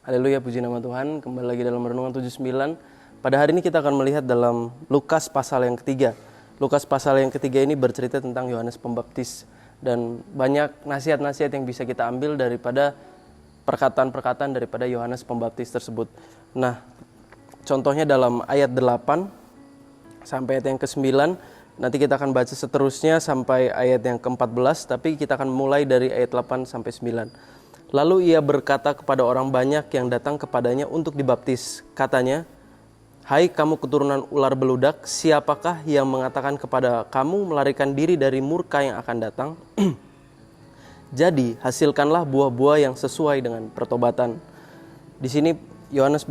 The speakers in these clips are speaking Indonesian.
Haleluya, puji nama Tuhan. Kembali lagi dalam Renungan 79. Pada hari ini kita akan melihat dalam Lukas pasal yang ketiga. Lukas pasal yang ketiga ini bercerita tentang Yohanes Pembaptis. Dan banyak nasihat-nasihat yang bisa kita ambil daripada perkataan-perkataan daripada Yohanes Pembaptis tersebut. Nah, contohnya dalam ayat 8 sampai ayat yang ke-9. Nanti kita akan baca seterusnya sampai ayat yang ke-14. Tapi kita akan mulai dari ayat 8 sampai 9. Lalu ia berkata kepada orang banyak yang datang kepadanya untuk dibaptis. Katanya, "Hai kamu keturunan ular beludak, siapakah yang mengatakan kepada kamu melarikan diri dari murka yang akan datang? Jadi hasilkanlah buah-buah yang sesuai dengan pertobatan." Di sini Yohanes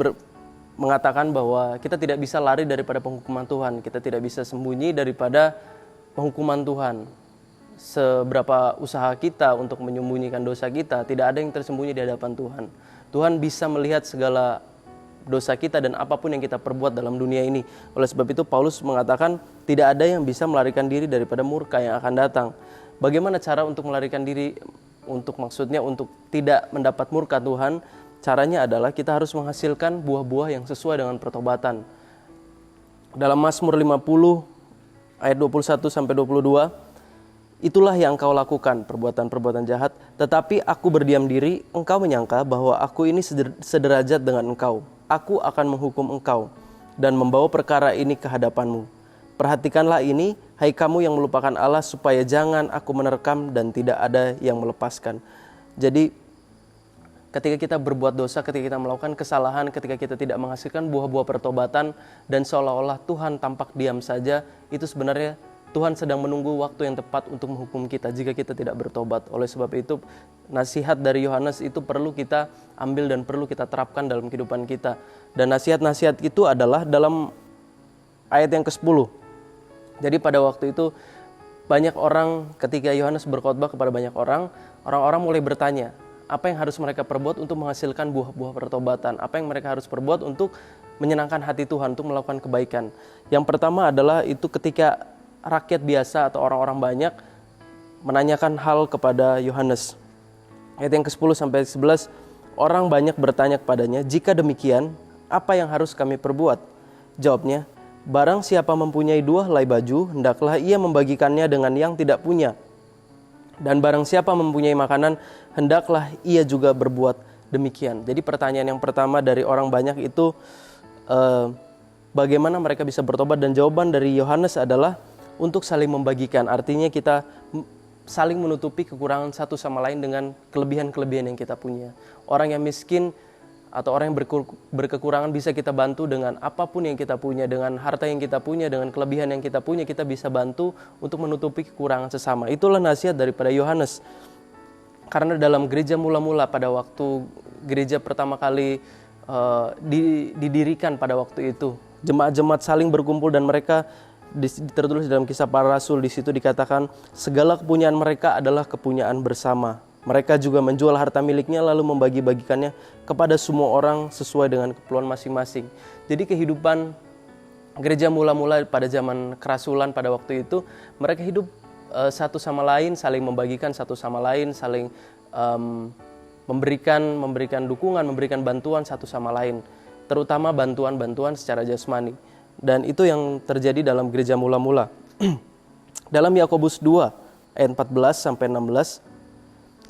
mengatakan bahwa kita tidak bisa lari daripada penghukuman Tuhan. Kita tidak bisa sembunyi daripada penghukuman Tuhan. Seberapa usaha kita untuk menyembunyikan dosa kita, tidak ada yang tersembunyi di hadapan Tuhan. Tuhan bisa melihat segala dosa kita dan apapun yang kita perbuat dalam dunia ini. Oleh sebab itu Paulus mengatakan tidak ada yang bisa melarikan diri daripada murka yang akan datang. Bagaimana cara untuk melarikan diri, untuk tidak mendapat murka Tuhan? Caranya adalah kita harus menghasilkan buah-buah yang sesuai dengan pertobatan. Dalam Mazmur 50 ayat 21 sampai 22, "Itulah yang engkau lakukan, perbuatan-perbuatan jahat, tetapi aku berdiam diri, engkau menyangka bahwa aku ini sederajat dengan engkau. Aku akan menghukum engkau dan membawa perkara ini ke hadapanmu. Perhatikanlah ini, hai kamu yang melupakan Allah, supaya jangan aku menerkam dan tidak ada yang melepaskan." Jadi ketika kita berbuat dosa, ketika kita melakukan kesalahan, ketika kita tidak menghasilkan buah-buah pertobatan dan seolah-olah Tuhan tampak diam saja, itu sebenarnya Tuhan sedang menunggu waktu yang tepat untuk menghukum kita jika kita tidak bertobat. Oleh sebab itu, nasihat dari Yohanes itu perlu kita ambil dan perlu kita terapkan dalam kehidupan kita. Dan nasihat-nasihat itu adalah dalam ayat yang ke-10. Jadi pada waktu itu banyak orang, ketika Yohanes berkhotbah kepada banyak orang, orang-orang mulai bertanya, apa yang harus mereka perbuat untuk menghasilkan buah-buah pertobatan? Apa yang mereka harus perbuat untuk menyenangkan hati Tuhan, untuk melakukan kebaikan? Yang pertama adalah itu ketika rakyat biasa atau orang-orang banyak menanyakan hal kepada Yohanes. Ayat yang ke-10 sampai 11, orang banyak bertanya kepadanya, "Jika demikian, apa yang harus kami perbuat?" Jawabnya, "Barang siapa mempunyai 2 helai baju, hendaklah ia membagikannya dengan yang tidak punya. Dan barang siapa mempunyai makanan, hendaklah ia juga berbuat demikian." Jadi pertanyaan yang pertama dari orang banyak itu, bagaimana mereka bisa bertobat? Dan jawaban dari Yohanes adalah untuk saling membagikan. Artinya kita saling menutupi kekurangan satu sama lain dengan kelebihan-kelebihan yang kita punya. Orang yang miskin atau orang yang berkekurangan bisa kita bantu dengan apapun yang kita punya, dengan harta yang kita punya, dengan kelebihan yang kita punya, kita bisa bantu untuk menutupi kekurangan sesama. Itulah nasihat daripada Yohanes. Karena dalam gereja mula-mula pada waktu gereja pertama kali didirikan pada waktu itu, jemaat-jemaat saling berkumpul dan mereka tertulis dalam Kisah Para Rasul, di situ dikatakan segala kepunyaan mereka adalah kepunyaan bersama. Mereka juga menjual harta miliknya lalu membagi-bagikannya kepada semua orang sesuai dengan keperluan masing-masing. Jadi kehidupan gereja mula-mula pada zaman kerasulan pada waktu itu, mereka hidup satu sama lain, saling membagikan satu sama lain, saling memberikan dukungan, memberikan bantuan satu sama lain, terutama bantuan-bantuan secara jasmani. Dan itu yang terjadi dalam gereja mula-mula. Dalam Yakobus 2 ayat 14 sampai 16,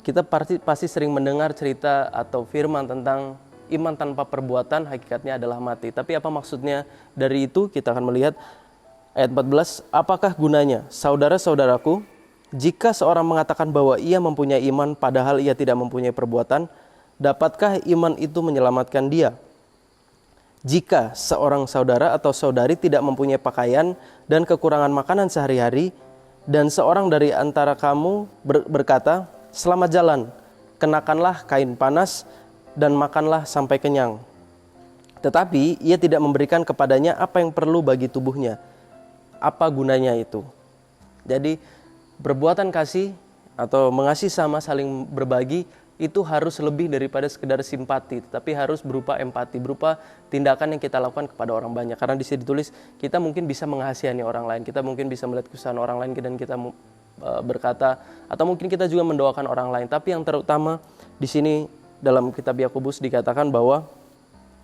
kita pasti sering mendengar cerita atau firman tentang iman tanpa perbuatan hakikatnya adalah mati. Tapi apa maksudnya dari itu? Kita akan melihat ayat 14, "Apakah gunanya, saudara-saudaraku, jika seorang mengatakan bahwa ia mempunyai iman padahal ia tidak mempunyai perbuatan, dapatkah iman itu menyelamatkan dia? Jika seorang saudara atau saudari tidak mempunyai pakaian dan kekurangan makanan sehari-hari, dan seorang dari antara kamu berkata, 'Selamat jalan, kenakanlah kain panas dan makanlah sampai kenyang,' tetapi ia tidak memberikan kepadanya apa yang perlu bagi tubuhnya, apa gunanya itu?" Jadi perbuatan kasih atau mengasihi sama, saling berbagi, itu harus lebih daripada sekedar simpati, tetapi harus berupa empati, berupa tindakan yang kita lakukan kepada orang banyak. Karena di sini ditulis, kita mungkin bisa mengasihani orang lain, kita mungkin bisa melihat kesusahan orang lain dan kita berkata, atau mungkin kita juga mendoakan orang lain. Tapi yang terutama di sini dalam kitab Yakobus dikatakan bahwa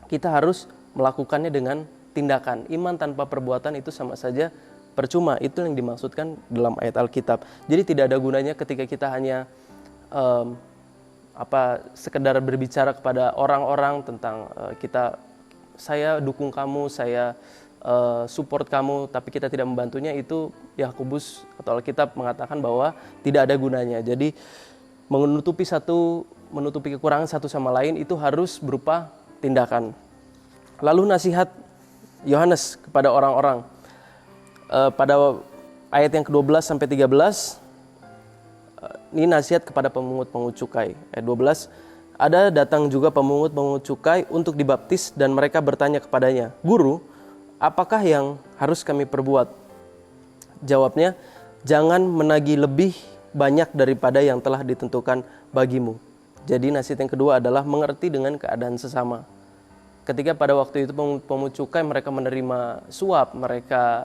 kita harus melakukannya dengan tindakan. Iman tanpa perbuatan itu sama saja percuma. Itu yang dimaksudkan dalam ayat Alkitab. Jadi tidak ada gunanya ketika kita hanya sekedar berbicara kepada orang-orang tentang saya dukung kamu, saya support kamu, tapi kita tidak membantunya. Itu Yakobus atau Alkitab mengatakan bahwa tidak ada gunanya. Jadi menutupi kekurangan satu sama lain itu harus berupa tindakan. Lalu nasihat Yohanes kepada orang-orang pada ayat yang ke-12 sampai 13, ini nasihat kepada pemungut-pemungut cukai. Ayat 12, ada datang juga pemungut-pemungut cukai untuk dibaptis dan mereka bertanya kepadanya, "Guru, apakah yang harus kami perbuat?" Jawabnya, "Jangan menagih lebih banyak daripada yang telah ditentukan bagimu." Jadi nasihat yang kedua adalah mengerti dengan keadaan sesama. Ketika pada waktu itu pemungut cukai mereka menerima suap,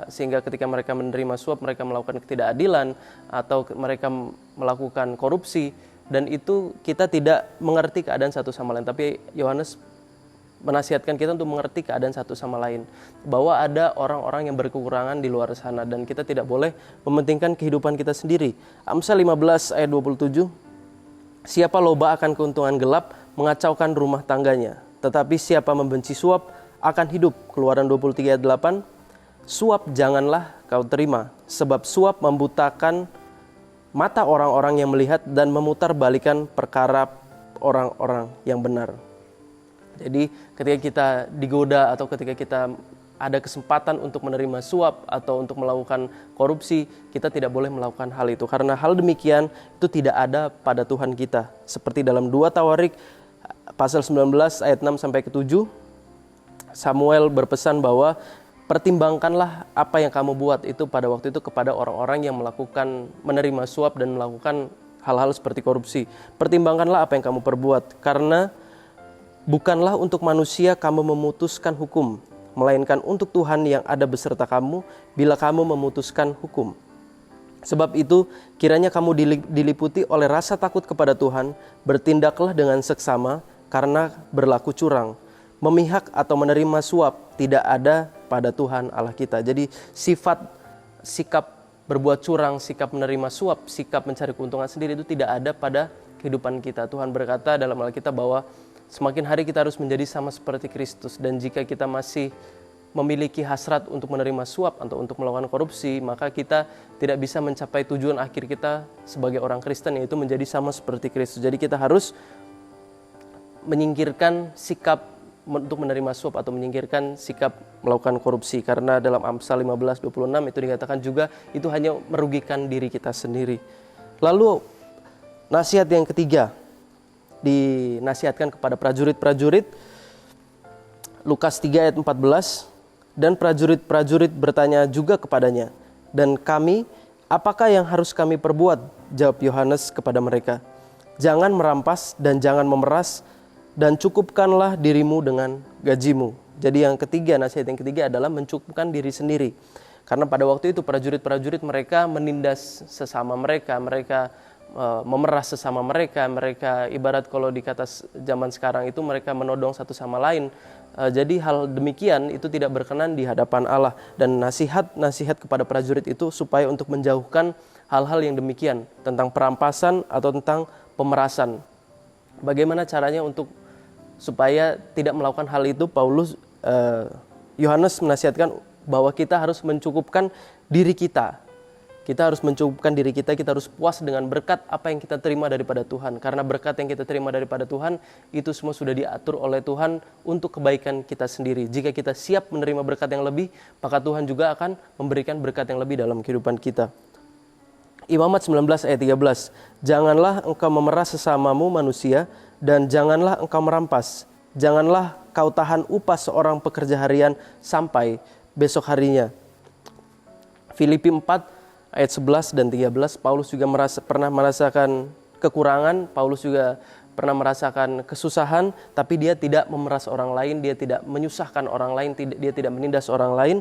sehingga ketika mereka menerima suap mereka melakukan ketidakadilan atau mereka melakukan korupsi, dan itu kita tidak mengerti keadaan satu sama lain. Tapi Yohanes menasihatkan kita untuk mengerti keadaan satu sama lain, bahwa ada orang-orang yang berkekurangan di luar sana dan kita tidak boleh mementingkan kehidupan kita sendiri. Amsal 15 ayat 27, "Siapa loba akan keuntungan gelap mengacaukan rumah tangganya, tetapi siapa membenci suap akan hidup." Keluaran 23 ayat 8, "Suap janganlah kau terima, sebab suap membutakan mata orang-orang yang melihat dan memutarbalikan perkara orang-orang yang benar." Jadi ketika kita digoda atau ketika kita ada kesempatan untuk menerima suap atau untuk melakukan korupsi, kita tidak boleh melakukan hal itu. Karena hal demikian itu tidak ada pada Tuhan kita. Seperti dalam 2 Tawarik pasal 19 ayat 6 sampai ke 7, Samuel berpesan bahwa pertimbangkanlah apa yang kamu buat itu pada waktu itu kepada orang-orang yang menerima suap dan melakukan hal-hal seperti korupsi. Pertimbangkanlah apa yang kamu perbuat, karena bukanlah untuk manusia kamu memutuskan hukum, melainkan untuk Tuhan yang ada beserta kamu bila kamu memutuskan hukum. Sebab itu, kiranya kamu diliputi oleh rasa takut kepada Tuhan, bertindaklah dengan seksama, karena berlaku curang, memihak atau menerima suap tidak ada pada Tuhan Allah kita. Jadi sikap berbuat curang, sikap menerima suap, sikap mencari keuntungan sendiri itu tidak ada pada kehidupan kita. Tuhan berkata dalam Alkitab bahwa semakin hari kita harus menjadi sama seperti Kristus, dan jika kita masih memiliki hasrat untuk menerima suap atau untuk melakukan korupsi, maka kita tidak bisa mencapai tujuan akhir kita sebagai orang Kristen, yaitu menjadi sama seperti Kristus. Jadi kita harus menyingkirkan sikap untuk menerima suap atau menyingkirkan sikap melakukan korupsi, karena dalam Amsal 15:26 itu dikatakan juga itu hanya merugikan diri kita sendiri. Lalu nasihat yang ketiga dinasihatkan kepada prajurit-prajurit, Lukas 3 ayat 14, "Dan prajurit-prajurit bertanya juga kepadanya, 'Dan kami, apakah yang harus kami perbuat?' Jawab Yohanes kepada mereka, 'Jangan merampas dan jangan memeras, dan cukupkanlah dirimu dengan gajimu.'" Jadi nasihat yang ketiga adalah mencukupkan diri sendiri. Karena pada waktu itu prajurit-prajurit mereka menindas sesama mereka memeras sesama mereka ibarat kalau di kata zaman sekarang itu mereka menodong satu sama lain. Jadi hal demikian itu tidak berkenan di hadapan Allah, dan nasihat kepada prajurit itu supaya untuk menjauhkan hal-hal yang demikian, tentang perampasan atau tentang pemerasan. Bagaimana caranya supaya tidak melakukan hal itu? Yohanes menasihatkan bahwa kita harus mencukupkan diri kita. Kita harus mencukupkan diri kita harus puas dengan berkat apa yang kita terima daripada Tuhan. Karena berkat yang kita terima daripada Tuhan, itu semua sudah diatur oleh Tuhan untuk kebaikan kita sendiri. Jika kita siap menerima berkat yang lebih, maka Tuhan juga akan memberikan berkat yang lebih dalam kehidupan kita. Imamat 19 ayat 13, "Janganlah engkau memeras sesamamu manusia, dan janganlah engkau merampas. Janganlah kau tahan upah seorang pekerja harian sampai besok harinya." Filipi 4 ayat 11 dan 13, Paulus juga pernah merasakan kekurangan, Paulus juga pernah merasakan kesusahan, tapi dia tidak memeras orang lain, dia tidak menyusahkan orang lain, dia tidak menindas orang lain.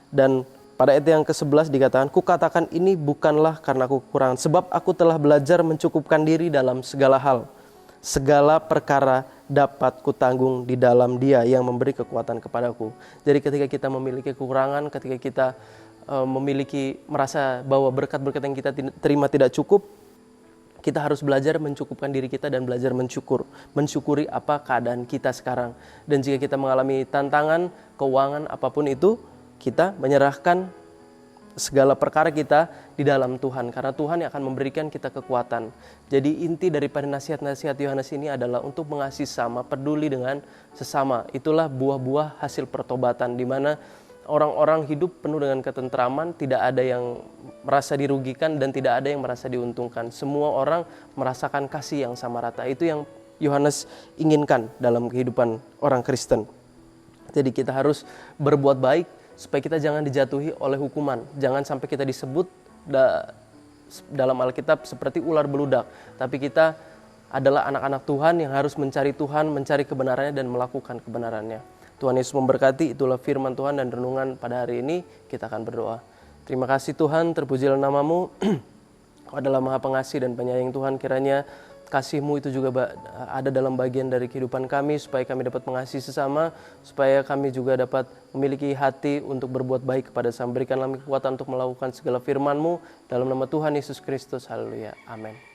Dan pada ayat yang ke-11 dikatakan, "Kukatakan ini bukanlah karena aku kekurangan, sebab aku telah belajar mencukupkan diri dalam segala hal. segala perkara dapat kutanggung di dalam Dia yang memberi kekuatan kepadaku. Jadi ketika kita memiliki kekurangan, ketika kita merasa bahwa berkat-berkat yang kita terima tidak cukup, kita harus belajar mencukupkan diri kita dan belajar mensyukuri apa keadaan kita sekarang. Dan jika kita mengalami tantangan, keuangan, apapun itu, kita menyerahkan segala perkara kita di dalam Tuhan. Karena Tuhan yang akan memberikan kita kekuatan. Jadi inti daripada nasihat-nasihat Yohanes ini adalah untuk mengasihi sesama, peduli dengan sesama. Itulah buah-buah hasil pertobatan, di mana orang-orang hidup penuh dengan ketentraman, tidak ada yang merasa dirugikan dan tidak ada yang merasa diuntungkan. Semua orang merasakan kasih yang sama rata. Itu yang Yohanes inginkan dalam kehidupan orang Kristen. Jadi kita harus berbuat baik supaya kita jangan dijatuhi oleh hukuman. Jangan sampai kita disebut dalam Alkitab seperti ular beludak. Tapi kita adalah anak-anak Tuhan yang harus mencari Tuhan, mencari kebenarannya dan melakukan kebenarannya. Tuhan Yesus memberkati. Itulah firman Tuhan dan renungan pada hari ini. Kita akan berdoa. Terima kasih Tuhan, terpujilah nama-Mu. Kau adalah Maha Pengasih dan Penyayang Tuhan. Kiranya kasih-Mu itu juga ada dalam bagian dari kehidupan kami, supaya kami dapat mengasihi sesama, supaya kami juga dapat memiliki hati untuk berbuat baik kepada sesama. Berikanlah kami kekuatan untuk melakukan segala firman-Mu. Dalam nama Tuhan Yesus Kristus. Haleluya. Amin.